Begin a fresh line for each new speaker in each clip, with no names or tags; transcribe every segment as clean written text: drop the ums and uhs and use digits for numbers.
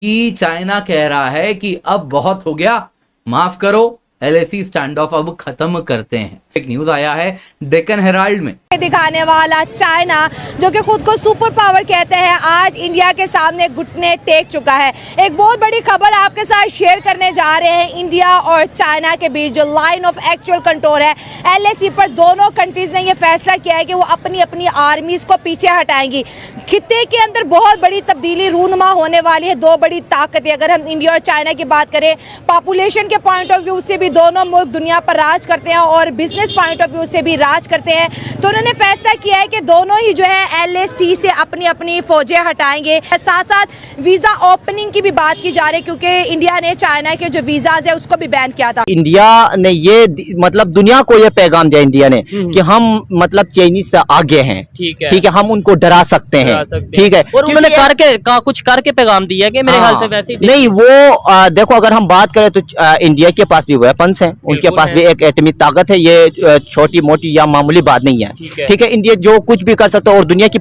कि चाइना कह रहा है कि अब बहुत हो गया, माफ करो, LAC स्टैंड ऑफ अब खत्म करते हैं। एक न्यूज आया है डेक्कन हेराल्ड में
दिखाने वाला चाइना, जो कि खुद को सुपर पावर कहते हैं, आज इंडिया के सामने घुटने टेक चुका है। एक बहुत बड़ी खबर आपके साथ शेयर करने जा रहे हैं। इंडिया और चाइना के बीच जो लाइन ऑफ एक्चुअल कंट्रोल है LAC पर, दोनों कंट्रीज ने यह फैसला किया है कि वो अपनी अपनी आर्मीज को पीछे हटाएंगी। खित्ते के अंदर बहुत बड़ी तब्दीली रूनुमा होने वाली है। दो बड़ी ताकतें, अगर हम इंडिया और चाइना की बात करें, पॉपुलेशन के पॉइंट ऑफ व्यू से भी दोनों मुल्क दुनिया पर राज करते हैं और बिजनेस पॉइंट ऑफ व्यू से भी राज करते हैं। तो उन्होंने फैसला किया है कि दोनों ही जो है LAC से अपनी अपनी फौजें हटाएंगे। साथ साथ वीजा ओपनिंग की भी बात की जा रही है, क्योंकि इंडिया ने चाइना के जो वीजाज है उसको भी बैन किया था।
इंडिया ने ये मतलब दुनिया को ये पैगाम दिया इंडिया ने कि हम मतलब चाइनीज से आगे हैं, ठीक है, हम उनको डरा सकते हैं, ठीक है।
और उन्होंने कुछ करके पैगाम दिया कि मेरे ख्याल से वैसे
नहीं, वो देखो, अगर हम बात करें तो इंडिया के पास भी वेपन्स हैं, उनके पास भी एक एटमी ताकत है। ये छोटी मोटी या मामूली बात नहीं है, ठीक है। इंडिया जो कुछ भी कर सकता है और दुनिया की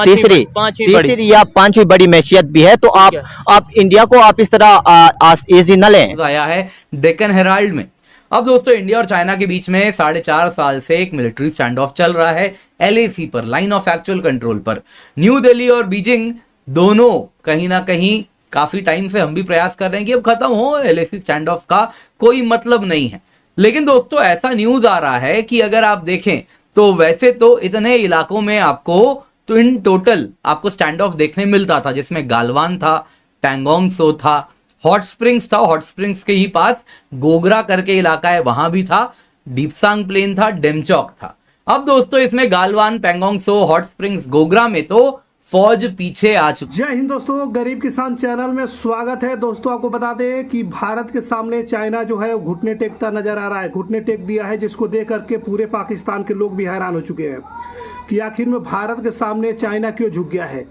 तीसरी या पांचवी बड़ी मैशियत भी है। तो आप इंडिया को आप इस तरह इजी न लें।
आया है डेक्कन हेराल्ड में। अब दोस्तों, इंडिया और चाइना के बीच में 4.5 साल से एक मिलिट्री स्टैंड ऑफ चल रहा है LAC पर, लाइन ऑफ एक्चुअल कंट्रोल पर। न्यू दिल्ली और बीजिंग दोनों कहीं ना कहीं काफी टाइम से हम भी प्रयास कर रहे हैं कि अब खत्म हो, LAC स्टैंड ऑफ का कोई मतलब नहीं है। लेकिन दोस्तों, ऐसा न्यूज आ रहा है कि अगर आप देखें तो वैसे तो इतने इलाकों में आपको तो इन टोटल आपको स्टैंड ऑफ देखने मिलता था, जिसमें गालवान था, पैंगोंग सो था, हॉट स्प्रिंग्स था, हॉट स्प्रिंग्स के ही पास गोगरा करके इलाका है, वहां भी था, दीपसांग प्लेन था, डेमचौक था। अब दोस्तों, इसमें गालवान, पैंगोंग सो, हॉट स्प्रिंग्स, गोगरा में तो फौज पीछे आ चुकी।
जय हिंद दोस्तों, गरीब किसान चैनल में स्वागत है। दोस्तों, आपको बता दें कि भारत के सामने चाइना जो है घुटने टेकता नजर आ रहा है, घुटने टेक दिया है, जिसको देख करके पूरे पाकिस्तान के लोग भी हैरान हो चुके हैं कि आखिर में भारत के सामने चाइना क्यों झुक गया है।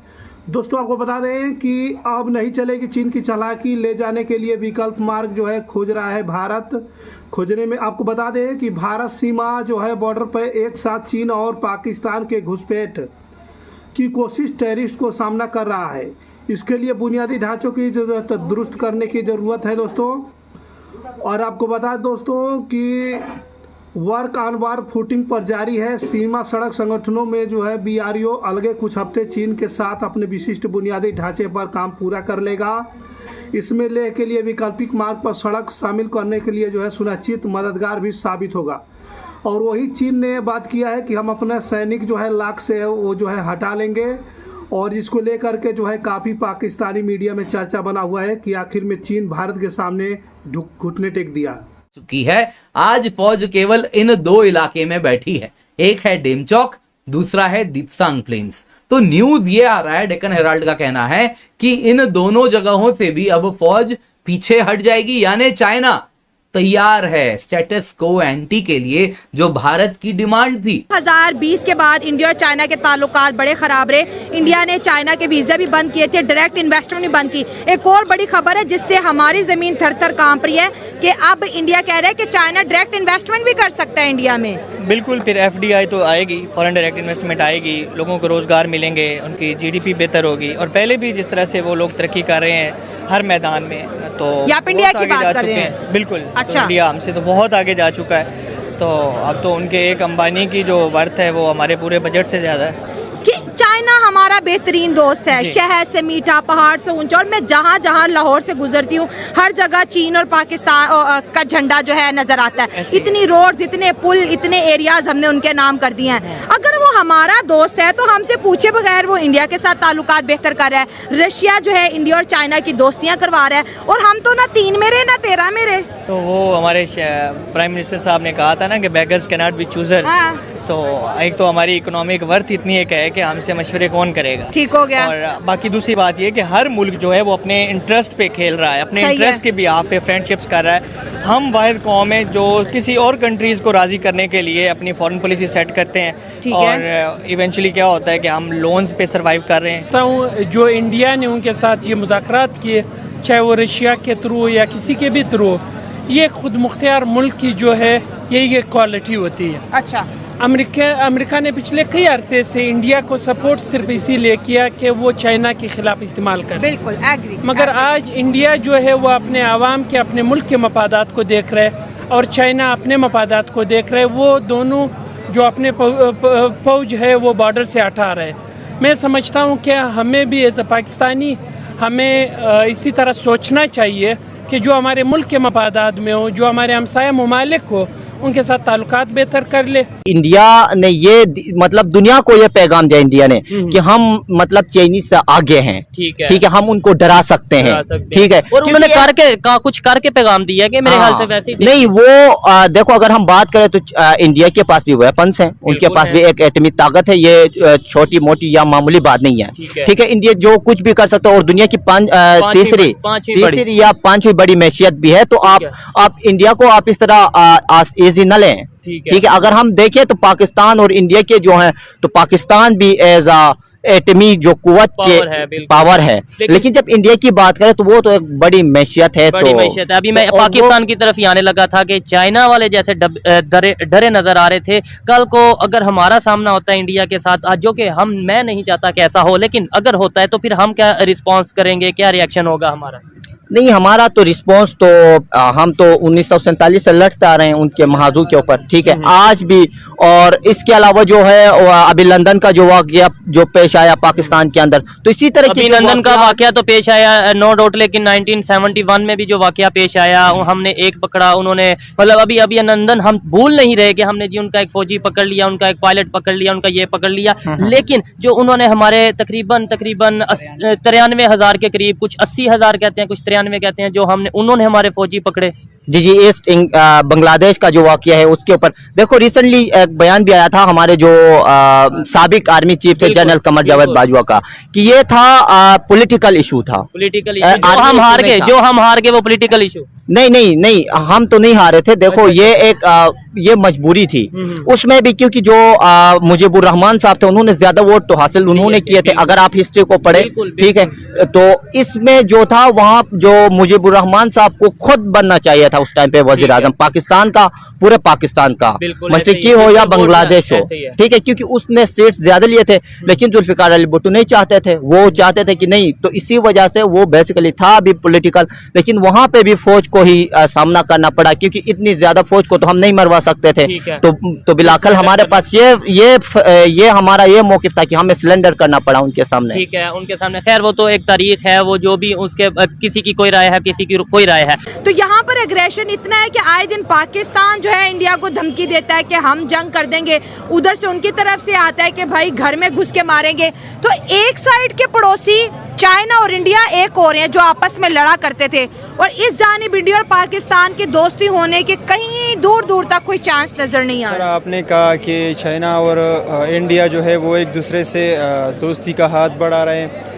दोस्तों, आपको बता दें कि अब नहीं चलेगी चीन की चालाकी, ले जाने के लिए विकल्प मार्ग जो है खोज रहा है भारत। खोजने में आपको बता दें कि भारत सीमा जो है बॉर्डर पर एक साथ चीन और पाकिस्तान के घुसपैठ की कोशिश टेररिस्ट को सामना कर रहा है। इसके लिए बुनियादी ढांचों की जरूरत दुरुस्त करने की ज़रूरत है दोस्तों। और आपको बता दोस्तों कि वर्क ऑन वार फुटिंग पर जारी है। सीमा सड़क संगठनों में जो है BRO अलगे कुछ हफ्ते चीन के साथ अपने विशिष्ट बुनियादी ढांचे पर काम पूरा कर लेगा। इसमें लेह के लिए वैकल्पिक मार्ग पर सड़क शामिल करने के लिए जो है सुनिश्चित मददगार भी साबित होगा। और वही चीन ने बात किया है कि हम अपना सैनिक जो है लाख से वो जो है हटा लेंगे। और इसको लेकर के जो है काफ़ी पाकिस्तानी मीडिया में चर्चा बना हुआ है कि आखिर में चीन भारत के सामने घुटने टेक दिया
चुकी है। आज फौज केवल इन दो इलाके में बैठी है, एक है डेमचौक, दूसरा है दीपसांग प्लेन्स। तो न्यूज ये आ रहा है, डेक्कन हेराल्ड का कहना है कि इन दोनों जगहों से भी अब फौज पीछे हट जाएगी, यानी चाइना तैयार है स्टेटस को एंटी के लिए, जो भारत की डिमांड थी।
2020 के बाद इंडिया और चाइना के ताल्लुकात बड़े खराब रहे। इंडिया ने चाइना के वीजा भी बंद किए थे, डायरेक्ट इन्वेस्टमेंट भी बंद की। एक और बड़ी खबर है जिससे हमारी जमीन थर थर कांप रही है कि अब इंडिया कह रहा है कि चाइना डायरेक्ट इन्वेस्टमेंट भी कर सकता है इंडिया में।
बिल्कुल, फिर FDI तो आएगी, फॉरेन डायरेक्ट इन्वेस्टमेंट आएगी, लोगों को रोजगार मिलेंगे, उनकी GDP बेहतर होगी। और पहले भी जिस तरह से वो लोग तरक्की कर रहे हैं हर मैदान में, तो
आप इंडिया की बात कर रहे हैं।
बिल्कुल,
अच्छा।
तो इंडिया हमसे तो बहुत आगे जा चुका है। तो अब तो उनके एक अंबानी की जो वर्थ है वो हमारे पूरे बजट से ज़्यादा है।
कि चाइना हमारा बेहतरीन दोस्त है, शहर से मीठा, पहाड़ से ऊंचा। और मैं जहाँ जहाँ लाहौर से गुजरती हूँ, हर जगह चीन और पाकिस्तान का झंडा जो है नजर आता है। इतनी रोड्स, इतने पुल, इतने एरियाज हमने उनके नाम कर दिए हैं। अगर वो हमारा दोस्त है तो हमसे पूछे बगैर वो इंडिया के साथ ताल्लुकात बेहतर कर रहा है। रशिया जो है इंडिया और चाइना की दोस्तियाँ करवा रहा है, और हम तो ना 3 मेरे ना 13 मेरे।
तो वो हमारे प्राइम मिनिस्टर साहब ने कहा था ना कि beggars can not be choosers. तो एक तो हमारी इकोनॉमिक वर्थ इतनी एक है कि हमसे मशवरे कौन करेगा।
ठीक हो गया।
और बाकी दूसरी बात ये कि हर मुल्क जो है वो अपने इंटरेस्ट पे खेल रहा है, अपने इंटरेस्ट के बिहाफ पे फ्रेंडशिप्स कर रहा है। हम वाहिद कौम है जो किसी और कंट्रीज़ को राज़ी करने के लिए अपनी फॉरेन पॉलिसी सेट करते हैं, और इवेंचुअली क्या होता है कि हम लोन्स पे सर्वाइव कर रहे हैं।
जो इंडिया ने उनके साथ ये मुज़ाकरात किए, चाहे वो रशिया के थ्रू या किसी के भी थ्रू, ये खुद मुख्तियार मुल्क की जो है यही एक क्वालिटी होती है।
अच्छा,
अमेरिका ने पिछले कई अरसे से इंडिया को सपोर्ट सिर्फ इसीलिए किया कि वो चाइना के खिलाफ इस्तेमाल करे।
बिल्कुल एग्री।
मगर आज इंडिया जो है वो अपने आवाम के, अपने मुल्क के मफादात को देख रहे है और चाइना अपने मफादात को देख रहे। वो दोनों जो अपने फौज है वो बॉर्डर से हटा रहे। मैं समझता हूँ कि हमें भी एज ए पाकिस्तानी हमें इसी तरह सोचना चाहिए कि जो हमारे मुल्क के मफादात में हो, जो हमारे हमसाया ममालिक हो, उनके साथ ताल्लुकात बेहतर कर ले।
इंडिया ने ये मतलब दुनिया को ये पैगाम दिया इंडिया ने कि हम मतलब चाइनीज से आगे हैं।
ठीक है,
हम उनको डरा सकते हैं। ठीक है,
और उन्होंने कुछ करके पैगाम दिया कि मेरे ख्याल से वैसे ही
नहीं वो देखो अगर हम बात करें तो इंडिया के पास भी वेपन्स हैं, उनके पास भी एक एटमी ताकत है। ये छोटी मोटी या मामूली बात नहीं है। ठीक है, इंडिया जो कुछ भी कर सकता है और दुनिया की तीसरी या पांचवी बड़ी मैशियत भी है। तो आप इंडिया को आप इस तरह इजी न लें। ठीक है, अगर हम देखें तो पाकिस्तान और इंडिया के जो हैं तो पाकिस्तान भी एज एटमी जो कुव्वत के पावर है, लेकिन जब इंडिया की बात करें तो वो तो एक बड़ी मैशियत है।
अभी मैं पाकिस्तान की तरफ ही आने लगा था कि चाइना वाले जैसे डरे नजर आ रहे थे। कल को अगर हमारा सामना होता है इंडिया के साथ, जो कि मैं नहीं चाहता कि ऐसा हो, लेकिन अगर होता है तो फिर हम क्या रिस्पॉन्स करेंगे, क्या रिएक्शन होगा हमारा?
नहीं, हमारा तो रिस्पांस तो हम तो 1947 से लड़ते आ रहे हैं उनके महाजू के ऊपर। ठीक है, आज भी। और इसके अलावा जो है अभी लंदन का जो वाकया जो पेश आया पाकिस्तान के अंदर, तो इसी तरह की
लंदन का वाकया तो पेश आया नो डाउट, लेकिन 1971 में भी जो वाकया पेश आया हमने एक पकड़ा, उन्होंने मतलब अभी लंदन हम भूल नहीं रहे कि हमने जी उनका एक फौजी पकड़ लिया, उनका एक पायलट पकड़ लिया, उनका ये पकड़ लिया। लेकिन जो उन्होंने हमारे तकरीबन 93,000 के करीब, कुछ 80,000 कहते हैं, कुछ 93 कहते हैं, जो उन्होंने हमारे फौजी पकड़े।
जी ईस्ट बांग्लादेश का जो वाकया है उसके ऊपर देखो रिसेंटली एक बयान भी आया था हमारे जो साबिक आर्मी चीफ थे जनरल कमर जावेद बाजवा का, कि ये था पॉलिटिकल इशू था।
पॉलिटिकल इशू जो हम हार गए वो पॉलिटिकल इशू
नहीं, हम तो नहीं हारे थे। देखो ये मजबूरी थी उसमें भी, क्योंकि जो मुजीबुर रहमान साहब थे उन्होंने ज्यादा वोट तो हासिल उन्होंने किए थे। अगर आप हिस्ट्री को पढ़े, ठीक है, तो इसमें जो था वहाँ जो मुजीबुर रहमान साहब को खुद बनना चाहिए था उस टाइम पे वजीर आजम पाकिस्तान का, पूरे पाकिस्तान का, मशरिकी हो या बांग्लादेश हो। ठीक है, क्योंकि उसने सीट ज्यादा लिए थे, लेकिन जुल्फिकार अली भुट्टो नहीं चाहते थे। वो चाहते थे कि नहीं, तो इसी वजह से वो बेसिकली था भी पॉलिटिकल, लेकिन वहां पे भी फौज को ही सामना करना पड़ा, क्योंकि इतनी ज्यादा फौज को तो हम नहीं मरवा सकते थे। तो बिलाखल हमारे पास ये हमारा ये मौकिफ था कि हमें सिलेंडर करना पड़ा उनके सामने।
ठीक है, उनके सामने। खैर वो तो एक तारीख है, वो जो भी उसके किसी की कोई राय है, किसी की कोई राय है।
तो यहाँ पर एग्रेशन इतना है कि आए दिन पाकिस्तान जो है इंडिया को धमकी देता है कि हम जंग कर देंगे, उधर से उनकी तरफ से आता है कि भाई घर में घुस के मारेंगे। तो एक साइड के पड़ोसी चाइना और इंडिया एक और हैं जो आपस में लड़ा करते थे, और इस जानिब इंडिया और पाकिस्तान की दोस्ती होने के कहीं दूर दूर तक कोई चांस नजर नहीं आ रहा।
आपने कहा कि चाइना और इंडिया जो है वो एक दूसरे से दोस्ती का हाथ बढ़ा रहे हैं,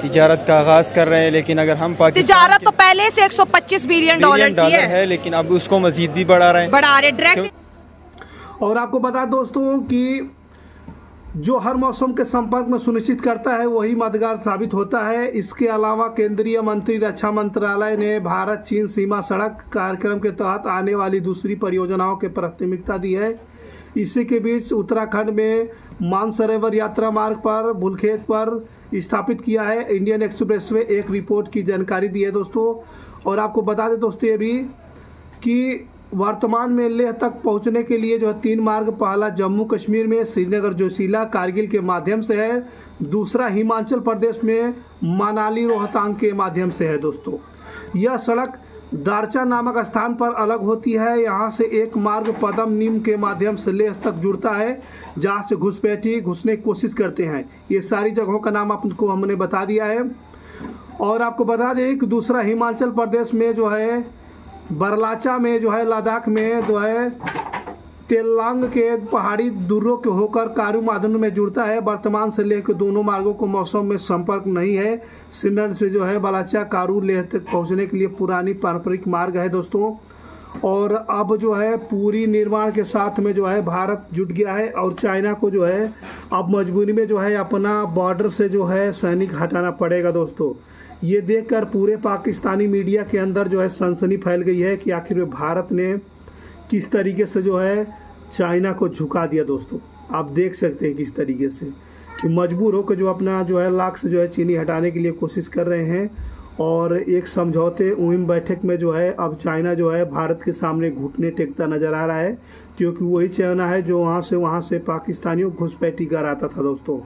तिजारत का आगाज कर रहे हैं, लेकिन अगर हम
तिजारत तो पहले से 125 बिलियन डॉलर
है, लेकिन अब उसको मजीद भी बढ़ा रहे हैं
डायरेक्ट।
और आपको बता दोस्तों कि जो हर मौसम के संपर्क में सुनिश्चित करता है वही मददगार साबित होता है। इसके अलावा केंद्रीय मंत्री रक्षा मंत्रालय ने भारत चीन सीमा सड़क कार्यक्रम के तहत आने वाली दूसरी परियोजनाओं के प्राथमिकता दी है। इसी के बीच उत्तराखंड में मानसरोवर यात्रा मार्ग पर बुलखेत पर स्थापित किया है इंडियन एक्सप्रेसवे। एक रिपोर्ट की जानकारी दी है दोस्तों। और आपको बता दें दोस्तों ये भी कि वर्तमान में लेह तक पहुंचने के लिए जो है 3 मार्ग, पहला जम्मू कश्मीर में श्रीनगर जोशीला कारगिल के माध्यम से है, दूसरा हिमाचल प्रदेश में मनाली रोहतांग के माध्यम से है दोस्तों। यह सड़क दारचा नामक स्थान पर अलग होती है। यहाँ से एक मार्ग पदम नीम के माध्यम से लेह तक जुड़ता है, जहाँ से घुसपैठी घुसने की कोशिश करते हैं। ये सारी जगहों का नाम आपको हमने बता दिया है। और आपको बता दें कि दूसरा हिमाचल प्रदेश में जो है बरलाचा में जो है लद्दाख में जो है तेलांग के पहाड़ी दुर्रों के होकर कारू माधुन में जुड़ता है। वर्तमान से लेह के दोनों मार्गों को मौसम में संपर्क नहीं है। श्रीनगर से जो है बलाचा कारू लेह तक पहुंचने के लिए पुरानी पारंपरिक मार्ग है दोस्तों। और अब जो है पूरी निर्माण के साथ में जो है भारत जुट गया है, और चाइना को जो है अब मजबूरी में जो है अपना बॉर्डर से जो है सैनिक हटाना पड़ेगा दोस्तों। ये देखकर पूरे पाकिस्तानी मीडिया के अंदर जो है सनसनी फैल गई है कि आखिर में भारत ने किस तरीके से जो है चाइना को झुका दिया दोस्तों। आप देख सकते हैं किस तरीके से कि मजबूर होकर जो अपना जो है लाख से जो है चीनी हटाने के लिए कोशिश कर रहे हैं। और एक समझौते उहिम बैठक में जो है अब चाइना जो है भारत के सामने घुटने टेकता नज़र आ रहा है, क्योंकि वही चाइना है जो वहाँ से पाकिस्तानियों को घुसपैठी कराता था दोस्तों।